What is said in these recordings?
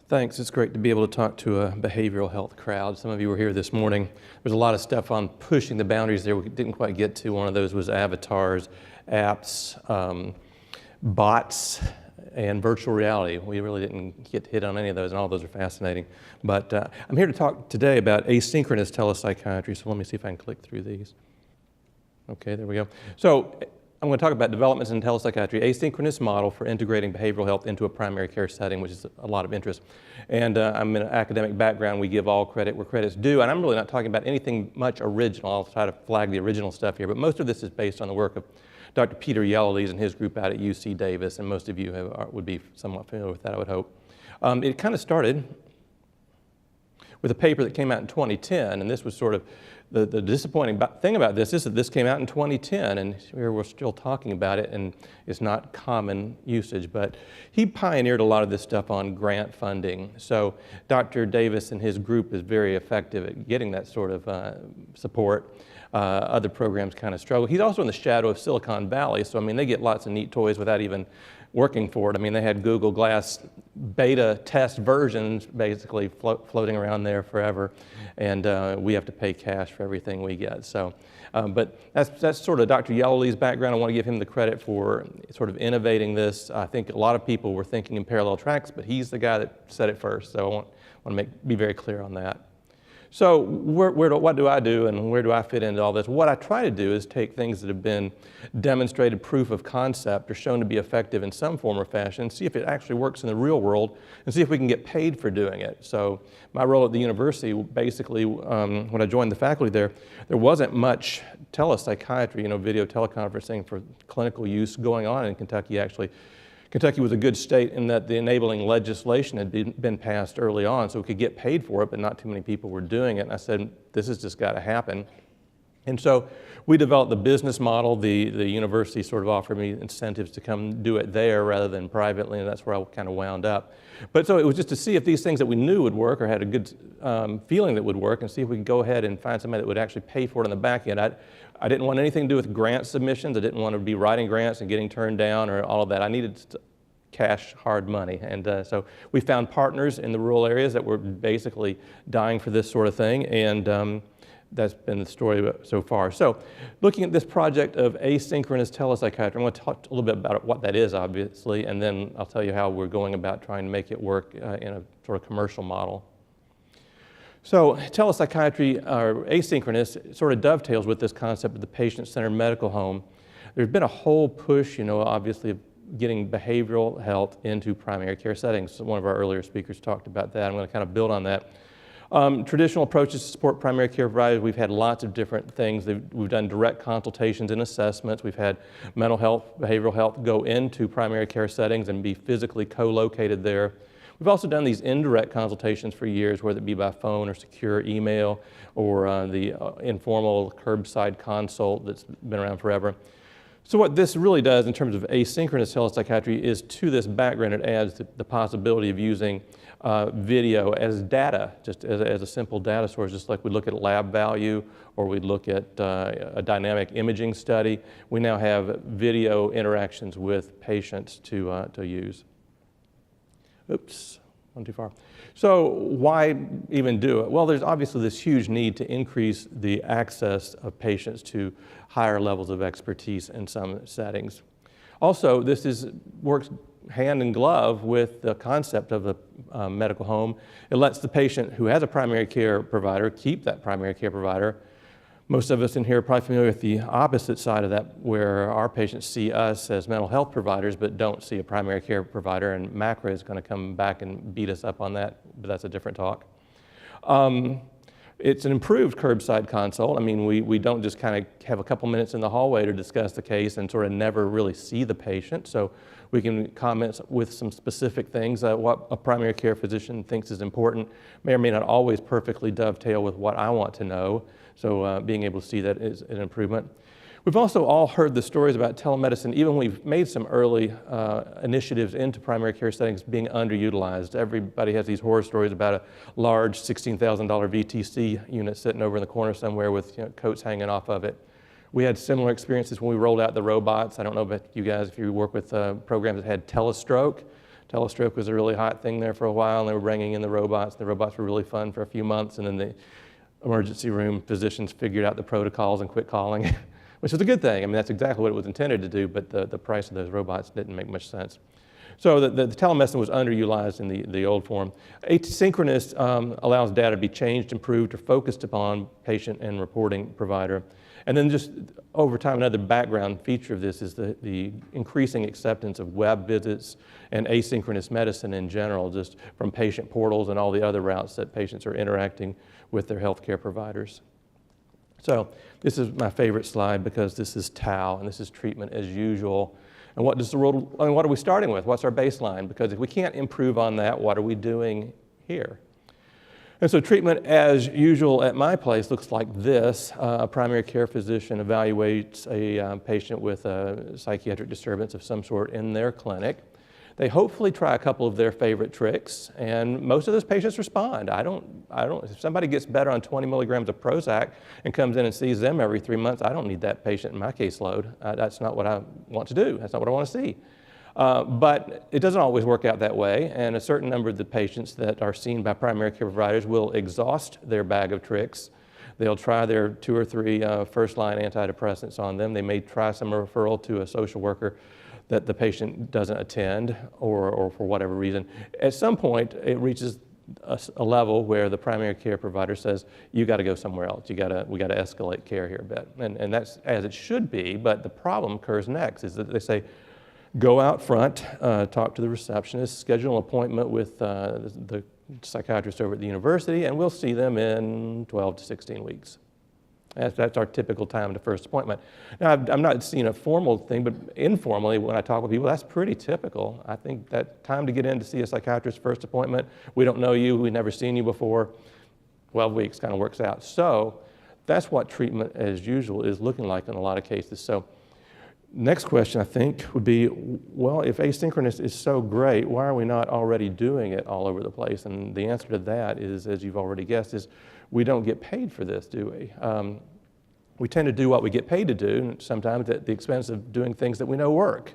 Thanks. It's great to be able to talk to a behavioral health crowd. Some of you were here this morning. There's a lot of stuff on pushing the boundaries there we didn't quite get to. One of those was avatars, apps, bots, and virtual reality. We really didn't get hit on any of those, and all those are fascinating. But I'm here to talk today about asynchronous telepsychiatry, so let me see if I can click through these. Okay, there we go. So I'm going to talk about developments in telepsychiatry, asynchronous model for integrating behavioral health into a primary care setting, which is a lot of interest. And I'm in an academic background. We give all credit where credit's due, and I'm really not talking about anything much original. I'll try to flag the original stuff here, but most of this is based on the work of Dr. Peter Yellows and his group out at UC Davis, and most of you would be somewhat familiar with that, I would hope. It kind of started with a paper that came out in 2010, and this was sort of the disappointing thing about this is that this came out in 2010, and here we're still talking about it, and it's not common usage, but he pioneered a lot of this stuff on grant funding. So Dr. Davis and his group is very effective at getting that sort of support. Other programs kind of struggle. He's also in the shadow of Silicon Valley, so I mean, they get lots of neat toys without even working for it. I mean, they had Google Glass beta test versions basically floating around there forever, and we have to pay cash for everything we get. So, but that's sort of Dr. Yellow's background. I want to give him the credit for sort of innovating this. I think a lot of people were thinking in parallel tracks, but he's the guy that said it first, so I want to be very clear on that. So what do I do and where do I fit into all this? What I try to do is take things that have been demonstrated proof of concept or shown to be effective in some form or fashion, see if it actually works in the real world, and see if we can get paid for doing it. So my role at the university, basically, when I joined the faculty there wasn't much telepsychiatry, video teleconferencing for clinical use going on in Kentucky, actually. Kentucky was a good state in that the enabling legislation had been passed early on, so we could get paid for it, but not too many people were doing it. And I said, this has just got to happen. And so we developed the business model. The university sort of offered me incentives to come do it there rather than privately, and that's where I kind of wound up. But so it was just to see if these things that we knew would work or had a good feeling that would work, and see if we could go ahead and find somebody that would actually pay for it on the back end. I didn't want anything to do with grant submissions. I didn't want to be writing grants and getting turned down or all of that. I needed cash, hard money. And so we found partners in the rural areas that were basically dying for this sort of thing. And that's been the story so far. So looking at this project of asynchronous telepsychiatry, I'm going to talk a little bit about what that is, obviously, and then I'll tell you how we're going about trying to make it work in a sort of commercial model. So telepsychiatry, or asynchronous, sort of dovetails with this concept of the patient-centered medical home. There's been a whole push, obviously, of getting behavioral health into primary care settings. One of our earlier speakers talked about that. I'm going to kind of build on that. Traditional approaches to support primary care providers, we've had lots of different things. We've done direct consultations and assessments. We've had mental health, behavioral health go into primary care settings and be physically co-located there. We've also done these indirect consultations for years, whether it be by phone or secure email or the informal curbside consult that's been around forever. So what this really does in terms of asynchronous telepsychiatry is, to this background, it adds the possibility of using video as data, just as a simple data source, just like we look at lab value or we look at a dynamic imaging study. We now have video interactions with patients to use. Oops, one too far. So why even do it? Well, there's obviously this huge need to increase the access of patients to higher levels of expertise in some settings. Also, this works hand in glove with the concept of the medical home. It lets the patient who has a primary care provider keep that primary care provider. Most of us in here are probably familiar with the opposite side of that, where our patients see us as mental health providers but don't see a primary care provider, and MACRA is going to come back and beat us up on that, but that's a different talk. It's an improved curbside consult. I mean, we don't just kind of have a couple minutes in the hallway to discuss the case and sort of never really see the patient. So we can comment with some specific things. What a primary care physician thinks is important may or may not always perfectly dovetail with what I want to know. So being able to see that is an improvement. We've also all heard the stories about telemedicine, even when we've made some early initiatives into primary care settings being underutilized. Everybody has these horror stories about a large $16,000 VTC unit sitting over in the corner somewhere with coats hanging off of it. We had similar experiences when we rolled out the robots. I don't know about you guys if you work with programs that had telestroke. Telestroke was a really hot thing there for a while, and they were bringing in the robots. The robots were really fun for a few months, and then the emergency room physicians figured out the protocols and quit calling, which was a good thing. I mean, that's exactly what it was intended to do, but the price of those robots didn't make much sense. So the telemedicine was underutilized in the old form. Asynchronous allows data to be changed, improved, or focused upon patient and reporting provider. And then just over time, another background feature of this is the increasing acceptance of web visits and asynchronous medicine in general, just from patient portals and all the other routes that patients are interacting with their healthcare providers. So this is my favorite slide because this is TAU, and this is treatment as usual. And what are we starting with? What's our baseline? Because if we can't improve on that, what are we doing here? And so treatment as usual at my place looks like this. A primary care physician evaluates a patient with a psychiatric disturbance of some sort in their clinic. They hopefully try a couple of their favorite tricks, and most of those patients respond. If somebody gets better on 20 milligrams of Prozac and comes in and sees them every 3 months, I don't need that patient in my caseload. That's not what I want to do. That's not what I want to see. But it doesn't always work out that way, and a certain number of the patients that are seen by primary care providers will exhaust their bag of tricks. They'll try their 2 or 3 first-line antidepressants on them. They may try some referral to a social worker that the patient doesn't attend or for whatever reason. At some point, it reaches a level where the primary care provider says, you got to go somewhere else. We got to escalate care here a bit. And that's as it should be, but the problem occurs next is that they say, go out front, talk to the receptionist, schedule an appointment with the psychiatrist over at the university, and we'll see them in 12 to 16 weeks. That's our typical time to first appointment. Now, I'm not seeing a formal thing, but informally, when I talk with people, that's pretty typical. I think that time to get in to see a psychiatrist first appointment, we don't know you, we've never seen you before, 12 weeks kind of works out. So that's what treatment as usual is looking like in a lot of cases. So next question, I think, would be, well, if asynchronous is so great, why are we not already doing it all over the place? And the answer to that is, as you've already guessed, is we don't get paid for this, do we? We tend to do what we get paid to do, sometimes at the expense of doing things that we know work.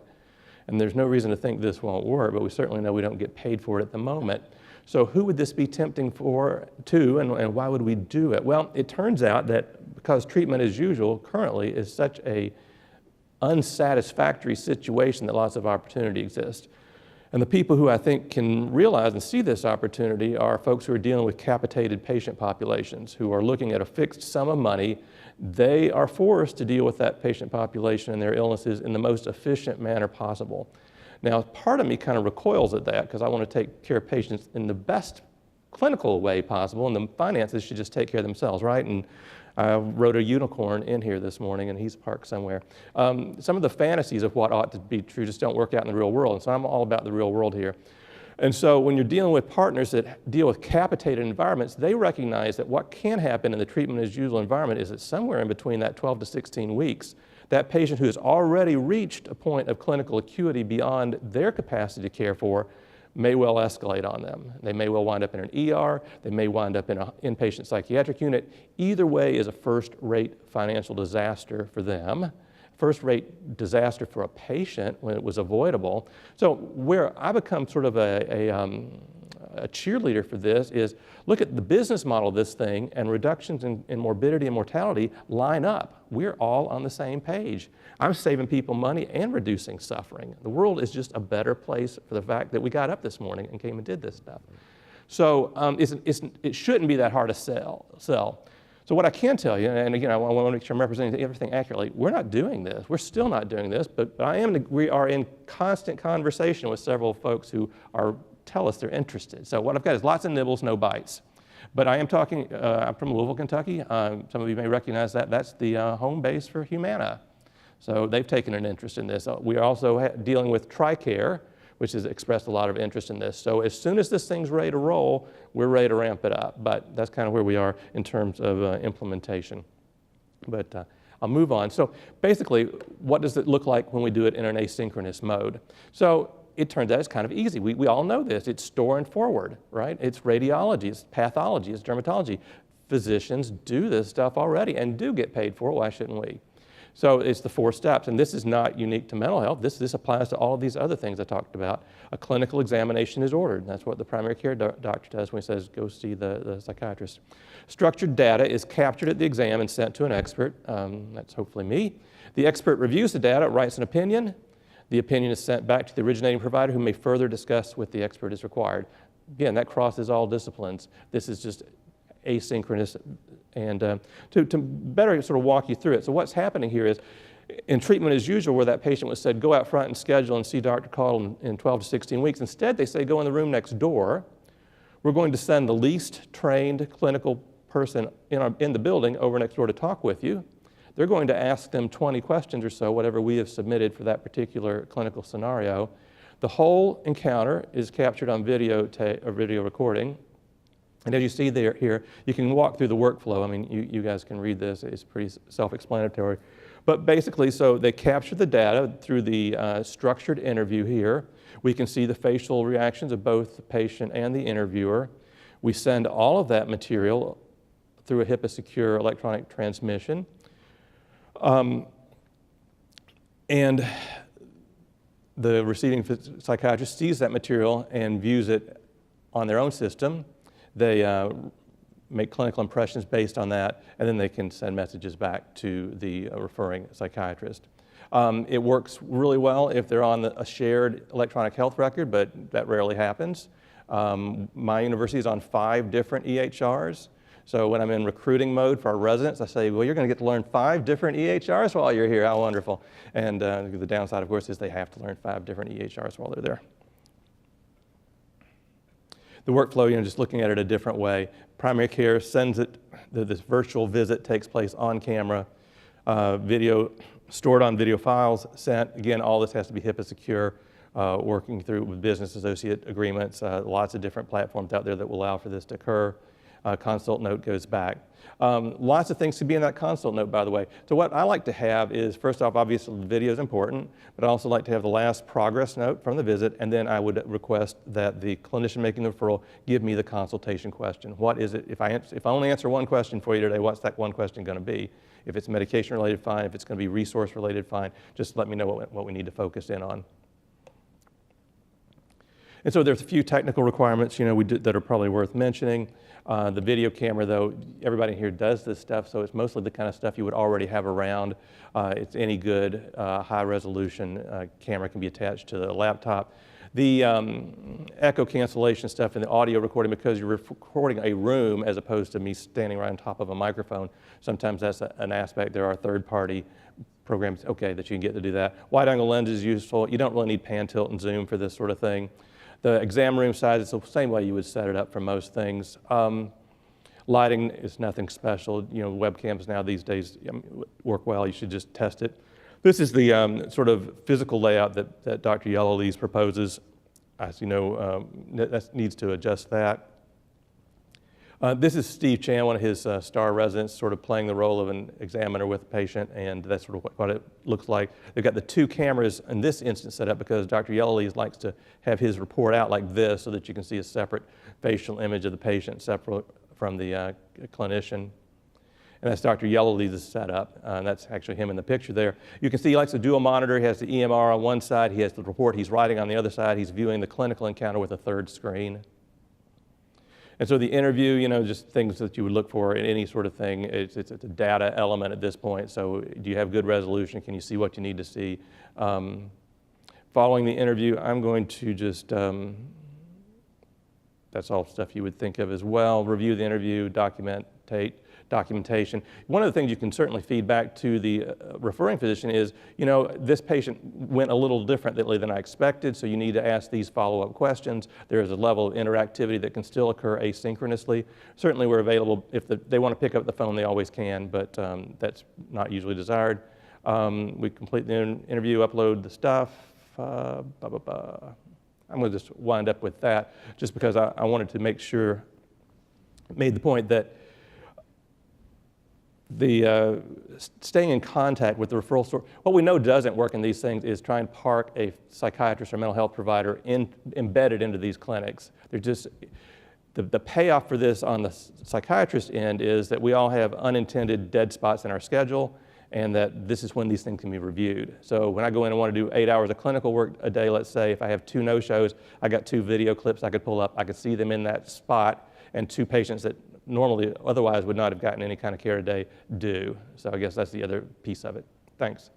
And there's no reason to think this won't work, but we certainly know we don't get paid for it at the moment. So who would this be tempting to, and why would we do it? Well, it turns out that because treatment as usual currently is such a unsatisfactory situation that lots of opportunity exists. And the people who I think can realize and see this opportunity are folks who are dealing with capitated patient populations, who are looking at a fixed sum of money. They are forced to deal with that patient population and their illnesses in the most efficient manner possible. Now, part of me kind of recoils at that because I want to take care of patients in the best clinical way possible, and the finances should just take care of themselves, right? And I rode a unicorn in here this morning, and he's parked somewhere. Some of the fantasies of what ought to be true just don't work out in the real world, and so I'm all about the real world here. And so when you're dealing with partners that deal with capitated environments, they recognize that what can happen in the treatment as usual environment is that somewhere in between that 12 to 16 weeks, that patient who has already reached a point of clinical acuity beyond their capacity to care for may well escalate on them. They may well wind up in an ER, they may wind up in an inpatient psychiatric unit. Either way is a first-rate financial disaster for them, first-rate disaster for a patient when it was avoidable. So where I become sort of a cheerleader for this is look at the business model of this thing, and reductions in morbidity and mortality line up. We're all on the same page. I'm saving people money and reducing suffering. The world is just a better place for the fact that we got up this morning and came and did this stuff. So it shouldn't be that hard to sell. So what I can tell you, and again, I want to make sure I'm representing everything accurately, we're not doing this. We're still not doing this, but we are in constant conversation with several folks who tell us they're interested. So what I've got is lots of nibbles, no bites. But I am talking, I'm from Louisville, Kentucky. Some of you may recognize that. That's the home base for Humana. So they've taken an interest in this. We are also dealing with TRICARE, which has expressed a lot of interest in this. So as soon as this thing's ready to roll, we're ready to ramp it up. But that's kind of where we are in terms of implementation. But I'll move on. So basically, what does it look like when we do it in an asynchronous mode? So it turns out it's kind of easy. We all know this. It's store and forward, right? It's radiology, it's pathology, it's dermatology. Physicians do this stuff already and do get paid for it. Why shouldn't we? So it's the 4 steps, and this is not unique to mental health. This applies to all of these other things I talked about. A clinical examination is ordered. That's what the primary care doctor does when he says, go see the psychiatrist. Structured data is captured at the exam and sent to an expert. That's hopefully me. The expert reviews the data, writes an opinion. The opinion is sent back to the originating provider who may further discuss with the expert as required. Again, that crosses all disciplines. This is just asynchronous. And to better sort of walk you through it, so what's happening here is, in treatment as usual, where that patient was said, go out front and schedule and see Dr. Caudill in 12 to 16 weeks, instead they say, go in the room next door. We're going to send the least trained clinical person in the building over next door to talk with you. They're going to ask them 20 questions or so, whatever we have submitted for that particular clinical scenario. The whole encounter is captured on video recording. And as you see here, you can walk through the workflow. I mean, you guys can read this. It's pretty self-explanatory. But basically, so they capture the data through the structured interview here. We can see the facial reactions of both the patient and the interviewer. We send all of that material through a HIPAA-secure electronic transmission. And the receiving psychiatrist sees that material and views it on their own system. They make clinical impressions based on that, and then they can send messages back to the referring psychiatrist. It works really well if they're on a shared electronic health record, but that rarely happens. My university is on 5 different EHRs. So when I'm in recruiting mode for our residents, I say, well, you're going to get to learn 5 different EHRs while you're here. How wonderful. And the downside, of course, is they have to learn 5 different EHRs while they're there. The workflow, just looking at it a different way. Primary care sends it, this virtual visit takes place on camera, video stored on video files, sent. Again, all this has to be HIPAA secure, working through with business associate agreements, lots of different platforms out there that will allow for this to occur. Consult note goes back. Lots of things to be in that consult note, by the way. So what I like to have is, first off, obviously the video is important, but I also like to have the last progress note from the visit, and then I would request that the clinician making the referral give me the consultation question. What is it? If I only answer one question for you today, what's that one question going to be? If it's medication related, fine. If it's going to be resource related, fine. Just let me know what we need to focus in on. And so there's a few technical requirements, that are probably worth mentioning. The video camera, though, everybody here does this stuff, so it's mostly the kind of stuff you would already have around. It's any good high-resolution camera can be attached to the laptop. The echo cancellation stuff and the audio recording, because you're recording a room as opposed to me standing right on top of a microphone, sometimes that's an aspect. There are third-party programs, that you can get to do that. Wide-angle lens is useful. You don't really need pan, tilt, and zoom for this sort of thing. The exam room size is the same way you would set it up for most things. Lighting is nothing special. Webcams now these days work well. You should just test it. This is the sort of physical layout that Dr. Yellowlees proposes. As you know, that needs to adjust that. This is Steve Chan, one of his star residents, sort of playing the role of an examiner with the patient, and that's sort of what it looks like. They've got the 2 cameras in this instance set up because Dr. Yellowlees likes to have his report out like this so that you can see a separate facial image of the patient separate from the clinician. And that's Dr. Yellowlees' setup. That's actually him in the picture there. You can see he likes a dual monitor. He has the EMR on one side. He has the report he's writing on the other side. He's viewing the clinical encounter with a 3rd screen. And so the interview, just things that you would look for in any sort of thing, it's a data element at this point. So do you have good resolution? Can you see what you need to see? Following the interview, I'm going to just, that's all stuff you would think of as well. Review the interview, documentation. One of the things you can certainly feed back to the referring physician is, this patient went a little differently than I expected, so you need to ask these follow-up questions. There is a level of interactivity that can still occur asynchronously. Certainly we're available. If they want to pick up the phone, they always can, but that's not usually desired. We complete the interview, upload the stuff, I'm going to just wind up with that just because I wanted to make sure, made the point that the staying in contact with the referral source. What we know doesn't work in these things is try and park a psychiatrist or mental health provider embedded into these clinics. They're just, the payoff for this on the psychiatrist end is that we all have unintended dead spots in our schedule, and that this is when these things can be reviewed. So when I go in and want to do 8 hours of clinical work a day, let's say, if I have 2 no-shows, I got 2 video clips I could pull up. I could see them in that spot, and 2 patients that normally otherwise would not have gotten any kind of care today do. So I guess that's the other piece of it. Thanks.